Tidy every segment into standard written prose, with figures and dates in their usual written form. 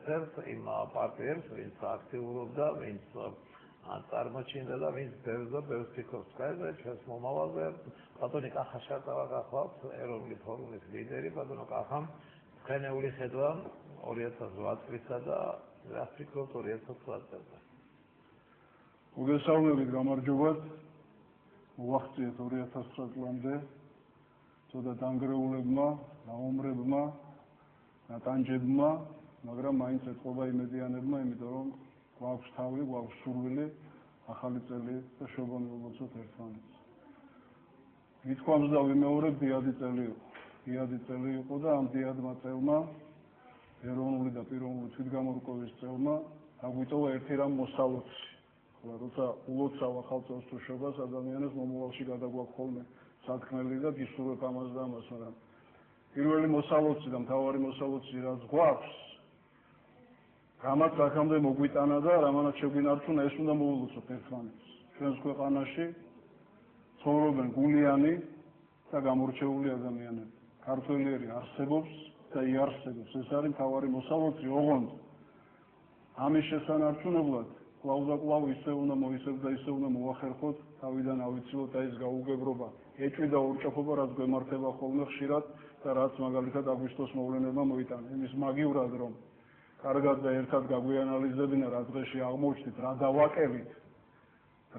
ერთ-ერთ იმ პარტიებს, ვინც აქტიურობდა, ვინც წარმოჩინდა და ვინც ბევრს ფიქრობს კაიზე ჩვენს მომავალზე. ბატონი კახა შარტავა გახლავთ, ეროვნული ფორუმის ლიდერი. ბატონო კახა, თქვენეული ხედვა 2008 წლისა და რა ფიქრობთ 2009 წელზე? მოგესალმებით, გამარჯობათ. მოვახციეთ 2009 წლამდე ცოტა დანგრეულებმა, დაუმრებმა, ნატანჯებმა, მაგრამ მაინც ეთყობა იმედიანებმა, იმიტომ რომ გვაქვს თავი, გვაქვს სურვილი, ახალი წელი და შობანი მოვაცოთ ერთმანეთს. გითხოვს და ვიმეორებ, დიადი წელი იყო. დიადი წელი იყო და ამ დიადმა წელმა, ეროვნული და პიროვნული თვითგამორკვევის წელმა, აგვიტოვა ერთი რამ მოსალოცი. ხოლო როცა ულოცავ ახალ წელს თუ შობას, ადამიანებს მომავალში გადაგვაქვს ხოლმე სათქმელი და გისურვებ ამას და ამას, მაგრამ პირველი მოსალოცი და მთავარი მოსალოცი რაც გვაქვს, რამაც აქამდე მოგვიტანა და რამანაც შეგვინარჩუნა, ეს უნდა მოვულოცოთ ერთმანეთს. ჩვენს ქვეყანაში ცხოვრობენ გულიანი და გამორჩეული ადამიანები. ქართველი არსებობს და იარსებობს. ეს არის მთავარი მოსალოცი, ოღონდ ამის შესანარჩუნებლად კვლავ და კვლავ ისე უნდა მოისევ და ისე უნდა მოახერხოთ, თავიდან ავიცილოთ და ეს გაუგებრობა, ეჭვი და ურჭაფობა, რაც გვემართება ხოლმე ხშირად და რაც მაგალითად აგვისტოს მოვლენებმა მოიტანა. იმის მაგივრად რომ კარგად და ერთად გაგვიანალიზებინა რა დღეში აღმოჩნდით, რა დავაკევით,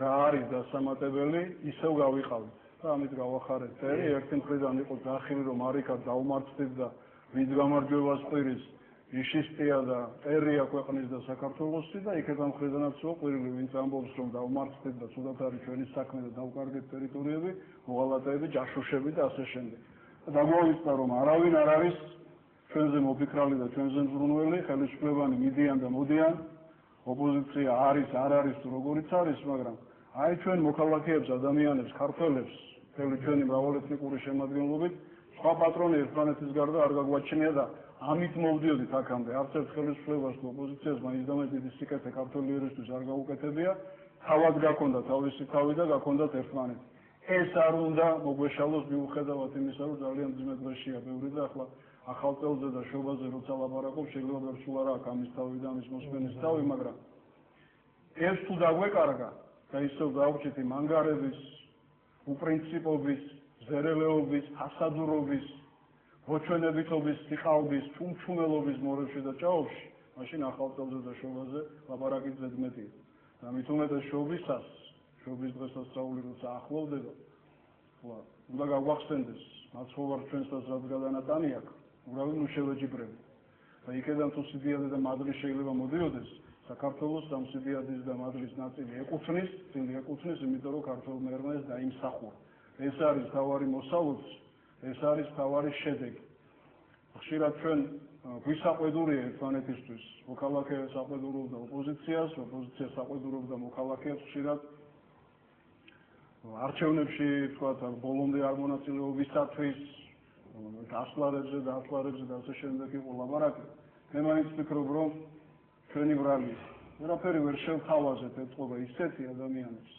რა არის დასამატებელი, ისევ გავიყავით. და ამით გავახარეთ წერი, ერთი მხრიდან იყო ძახილი, რომ არიქად დაუმარცხდით და ვინც გამარჯვებას ყვირის, იშისტია და ტერია ქვეყნის და საქართველოსი და იქედა მხრიდანაც იყო ყვირილი, ვინც ამბობს, რომ დაუმარცხდით და ცუდად არის ჩვენი საქმე და დავკარგეთ ტერიტორიები, მოღალატეები, ჯაშუშები და ასე შემდეგ. და დაგვაუწყდა, რომ არავინ არ არის ჩვენზე მოფიქრალი და ჩვენზე მზრუნველი, ხელისუფლებანი მიდიან და მოდიან, ოპოზიცია არის, არ არის თუ როგორიც არის, მაგრამ აი ჩვენ მოქალაქეებს, ადამიანებს, ქართველებს, მთელი ჩვენი მრავალეთნიკური შემადგენლობით, სხვა პატრონი ერთმანეთის გარდა არ გაგვაჩნია და ამით მოვდიოდით აქამდე. არც ერთ ხელისუფლებას თუ ოპოზიციას მაინც და მაინც დიდი სიკეთე ქართველიერისთვის არ გაუკეთებია, თავად გაქონდა თავისი თავი და გაქონდათ ერთმანეთი. ეს არ უნდა მოგვეშალოს მიუხედავად იმისა, რომ ძალიან ძიმე დღეშია ბევრი და ახლა ახალ წელზე და შობაზე როცა ლაპარაკობ, შეიძლება ვერცულ არ აქვს ამის თავი და ამის მოსმენის თავი, მაგრამ ეს თუ დაგვეკარგა და ისევ დავჭით იმ ანგარების, უპრინციპობის, ზერელეობის, ფასადურობის, მოჩვენებითობის, სიყალბის, ჩუმჩუმელობის მორევში და ჭაობში, მაშინ ახალ წელზე და შობაზე ლაპარაკი ზედმეტია. და მით უმეტეს შობისას, შობის დღესასწაული როცა ახლოვდება, უნდა გაგვახსენდეს, მაცხოვარ ჩვენსაც რაც გადანატანი აქვს, ურავინ უშევეჯიბრები. და იქედან თუ სიდიადი და მადლი შეიძლება მოდიოდეს, საქართველოს ამ სიდიადის და მადლის ნაწილი ეკუთვნის, იმიტომ რომ ქართველმა ეს დაიმსახურა. ეს არის მთავარი მოსალოცი, ეს არის მთავარი შედეგი. ხშირად ჩვენ გვისაყვედურია ერთმანეთისთვის, მოქალაქე საყვედურობდა ოპოზიციას, ოპოზიცია საყვედურობდა მოქალაქეებს ხშირად არჩევნებში, თქვათ, ბოლომდე არ მონაწილეობისათვის, გასვლარებზე და ასე შემდეგ იყო ლაპარაკი. მე მაინც ვფიქრობ, რომ ჩვენი ბრალი ვერაფერი ვერ შევთავაზეთ ეთყობა ისეთი ადამიანებს,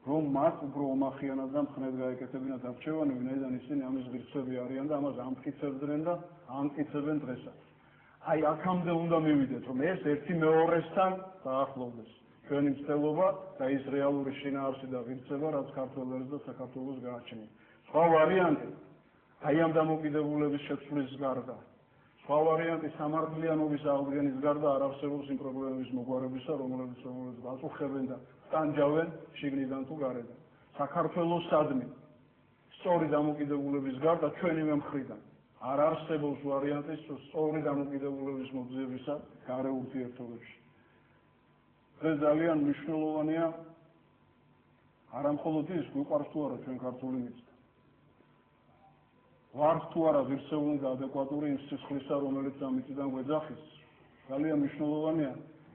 რომ მათ უფრო ომახიანად და მხნედ გაეკეთებინათ არჩევანი, ვინაიდან ისინი ამის ღირსები არიან და ამას ამტკიცებდნენ და ამტკიცებენ დღესაც. აი აქამდე უნდა მივიდეთ, რომ ეს ერთი მეორესთან დაახლოვდეს ჩვენი მცდელობა და ის რეალური შინაარსი და ღირსება, რაც ქართველებს და საქართველოს გააჩნია. სხვა ვარიანტი, აი ამ დამოკიდებულების შეცვლის გარდა, სხვა ვარიანტი სამართლიანობის აღდგენის გარდა არ არსებობს იმ პრობლემების მოგვარებისა, რომელიც გაწუხებენ და ტანჯავენ შიგნიდან თუ გარედან. საქართველოსადმი სწორი დამოკიდებულების გარდა ჩვენივე მხრიდან არ არსებობს ვარიანტი სწორი დამოკიდებულების მოძიებისა გარე ურთიერთობებში. ეს ძალიან მნიშვნელოვანია, არა მხოლოდ ის, გვიყვარს თუ არა ჩვენ ქართული მიწა. ვართ თუ არა ღირსეული და ადეკვატური იმ სისხლისა, რომელიც ამ მიწიდან გვეძახის. ძალიან მნიშვნელოვანია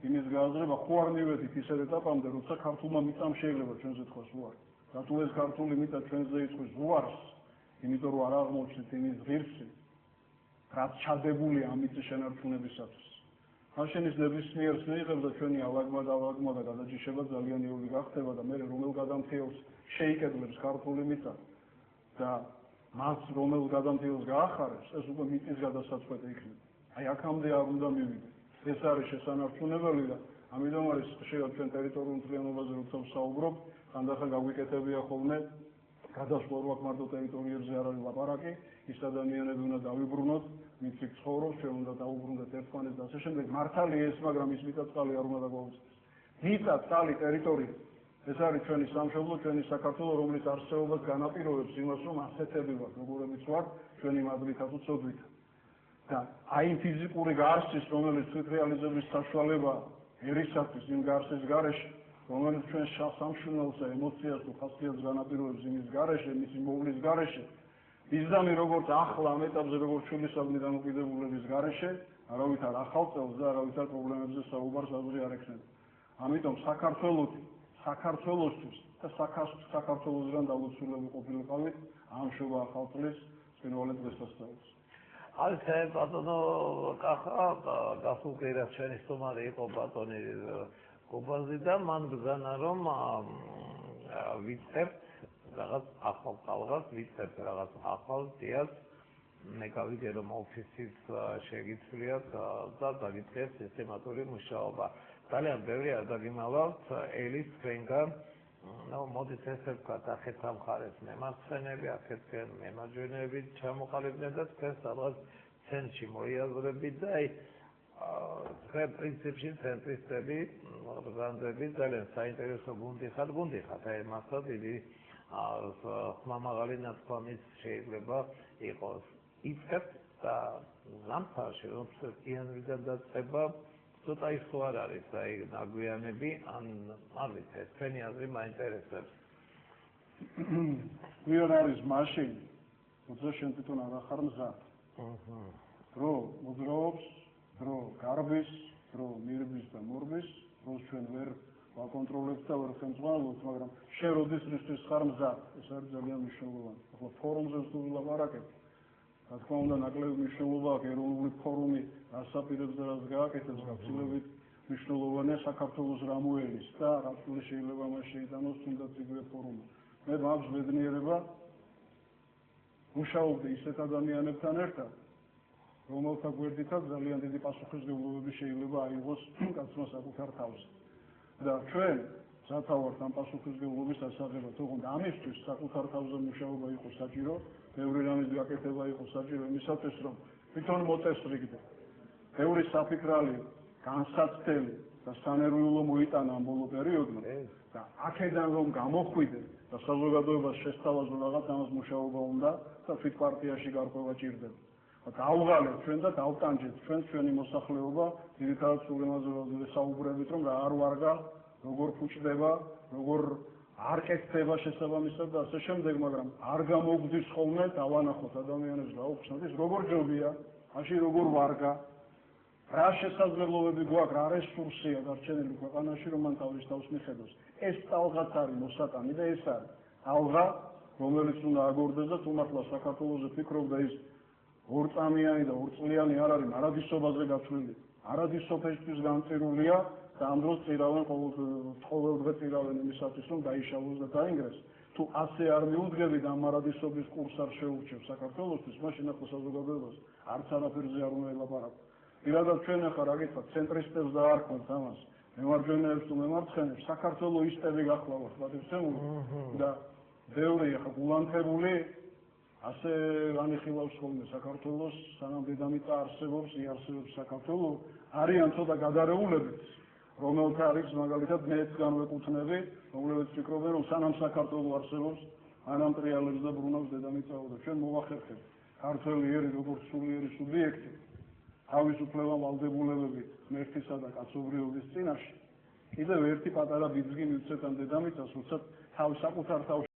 იმის გააზრება, ხო არ მივედით ისეთ ეტაპამდე, როცა ქართულმა მიწამ შეიძლება ჩვენზე თქვას უარი. რატო ეს ქართული მიწა ჩვენზე იწვის უარს, იმიტომ რომ არ აღმოჩნდით იმის ღირსი, რაც ჩადებულია ამ მიწის შენარჩუნებისათვის. მაშინ ის ნებისმიერს მიიღებს და ჩვენი ალაგმა და გადაჯიშება ძალიან იური გახდება და მე რომელ გადამფრენს შეიკედლებს ქართული მიწა და მას რომელ გადამფრენს გაახარებს, ეს უკვე მიწის გადასაწყვეტი იქნება. აი აქამდე არ უნდა მივიდეთ. ეს არის შესანარჩუნებელი და ამიტომ არის ხშირად ჩვენ ტერიტორიულ მთლიანობაზე როცა ვსაუბრობ, ხანდახან გაგვიკეთებია ხოლმე გადასვლა რო აქ მარტო ტერიტორიებზე არ არის ლაპარაკი, ის ადამიანები უნდა დავიბრუნოთ, ვინც იქ ცხოვრობს, ჩვენ უნდა დავუბრუნდეთ ერთმანეთს და ასე შემდეგ. მართალია ეს, მაგრამ ის მიწა-წყალი არ უნდა დაგვაუწყდეს. მიწა-წყალი ტერიტორია ეს არის ჩვენი სამშობლო, ჩვენი საქართველო, რომლის არსებობას განაპირობებს იმას, რომ ასეთები ვართ, როგორებიც ვართ, ჩვენი მადლითაც უცოდვითა. და აი იმ ფიზიკური გარსის, რომელიც თვითრეალიზების საშუალება ერისათვის იმ გარსის გარეშე, რომელიც ჩვენ სამშვილდელს და ემოციას თუ ხასიათს განაპირობებს იმის გარეშე, მისი მოვლის გარეშე, ისდამი როგორც ახლა ამ ეტაპზე როგორც შვილისადმი დამოკიდებულების გარეშე, არავითარ ახალ წელს და არავითარ პრობლემებზე საუბარს აზრი არ ექნება. ამიტომ საქართველოსთვის და საქართველოსგან დალოცულები ყოფილიყავით ამ შობა ახალ წლის წინვალე დღესასწაულს. არის ბატონო კახა გასულყირა ჩვენი სტუმარი იყო ბატონი გობაზი და მან ბრძანა რომ ვიცებთ რაღაც ახალ ტალღას, ვიცებთ რაღაც ახალ დიას, მე გავიგე რომ ოფისის შეგიცვლიათ და დაგიწყეს სისტემატური მუშაობა. ძალიან ბევრი არ დაგიმალავთ ელის თქვენგან, მოდით ესე ვთქვათ, ახეთ ამ მხარეს მემარცხენეები, ახეთკენ მემარჯვენეები ჩამოყალიბდნენ და თქვენს რაღაც ცენტრში მოიაზრებით და აი თქვენ პრინციპში ცენტრისტები, ბრძანდები ძალიან საინტერესო გუნდი ხართ, აი მასა დიდი ხმამაღალი ნათქვამის შეიძლება იყოს. იცით და ზამთარში რომ წიანვიდან დაწყება ცოტა ის ხო არ არის, აი ნაგვიანები ან ამით ეს თქვენი აზრი მაინტერესებს. ვინ არის მაშინ, როცა შენ თვითონ არ ახარ მზად. დრო მოძრაობს, დრო გარბის, დრო მირბის და მორბის, დროს ჩვენ ვერ ვაკონტროლებთ და ვერ ხელმძღვანელობთ, მაგრამ შენ როდის რისთვის ხარ მზად, ეს არის ძალიან მნიშვნელოვანი. ახლა ფორუმზე თუ ვილაპარაკებთ, რა თქმა უნდა, ნაკლები მნიშვნელობა აქვს ეროვნული ფორუმი, რასაპირებს და რას გააკეთებს, გაცილებით მნიშვნელოვანია საქართველოს რამოელის და რა თვლი შეიძლება მას შეიტანოს თუნდაც იგივე ფორუმი. მე მაქვს ბედნიერება მუშაობდი ისეთ ადამიანებთან ერთად, რომელთა გვერდითაც ძალიან დიდი პასუხისმგებლობები შეიძლება აიღოს კაცმა საკუთარ თავზე. და ჩვენ სათავართ ამ პასუხისმგებლობის ასაღებად, თუმცა ამისთვის საკუთარ თავზე მუშაობა იყო საჭირო, ბევრი რამის გაკეთება იყო საჭირო იმისათვის, რომ თვითონ მოწესრიგდე. ბევრი საფიქრალი, განსაცდელი და სანერვიულო მოიტანა ამ ბოლო პერიოდმა და აქედან რომ გამოხვიდე და საზოგადოებას შესთავაზო რაღაც ამას მუშაობა უნდა და თვით პარტიაში გარკვევა ჭირდება. დავუღალეთ ჩვენ და დავტანჯეთ ჩვენი მოსახლეობა, ძირითადად სულ იმაზე ვსაუბრებით, რომ რა არ ვარგა, როგორ ფუჭდება, როგორ არ კეთდება შესაბამისად და ასე შემდეგ, მაგრამ არ გამოგვდის ხოლმე დავანახოთ ადამიანებს გაუხსნათ, ის როგორ ჯობია, მაშინ როგორ ვარგა, რა შესაძლებლობები გვაქვს, რა რესურსია დარჩენილი ქვეყანაში, რომ მან თავის თავს მიხედოს. ეს ტალღაც არის მოსატანი და ეს არის ტალღა, რომელიც უნდა აგორდეს და თუ მართლა საქართველოზე ფიქრობ და ის ორწამიანი და ორწლიანი არ არის, არადისობაზე გაცვლილი. არადისობისთვის განწირულია და ამ დროს წირავენ ყოველდღე წირავენ იმისათვის, რომ დაიშალოს და დაინგრეს. თუ ასე არ მიუძღები და ამ არადისობის კურსს არ შეურჩევ საქართველოსთვის, მაშინ ახლა საზოგადოებას არც არაფერზე არ უნდა ელაპარაკო. პირადად ჩვენ ახლა რა გითხრათ, ცენტრისტებს დაარქვათ ამას, მემარჯვენეებს თუ მემარცხენეებს, საქართველოისტები გახლავართ, პატივცემული და ბევრი ახლა გულანთებული ასე განიხილავს ხოლმე საქართველოს, სანამ დედამიწა არსებობს, იარსებობს საქართველო, არიან ცოტა გადარეულებიც, რომელთა არის მაგალითად მეც განვეკუთვნები, რომლებიც ფიქრობენ, რომ სანამ საქართველო არსებობს, ანამ ტრიალებს და ბრუნავს დედამიწაო და ჩვენ მოვახერხებთ ქართველი ერი როგორც სულიერი სუბიექტი, თავისუფლება ვალდებულებები ღმერთისა და კაცობრიობის წინაშე, კიდევ ერთი პატარა ბიძგი მივცეთ ამ დედამიწას, როცა საკუთარ თავში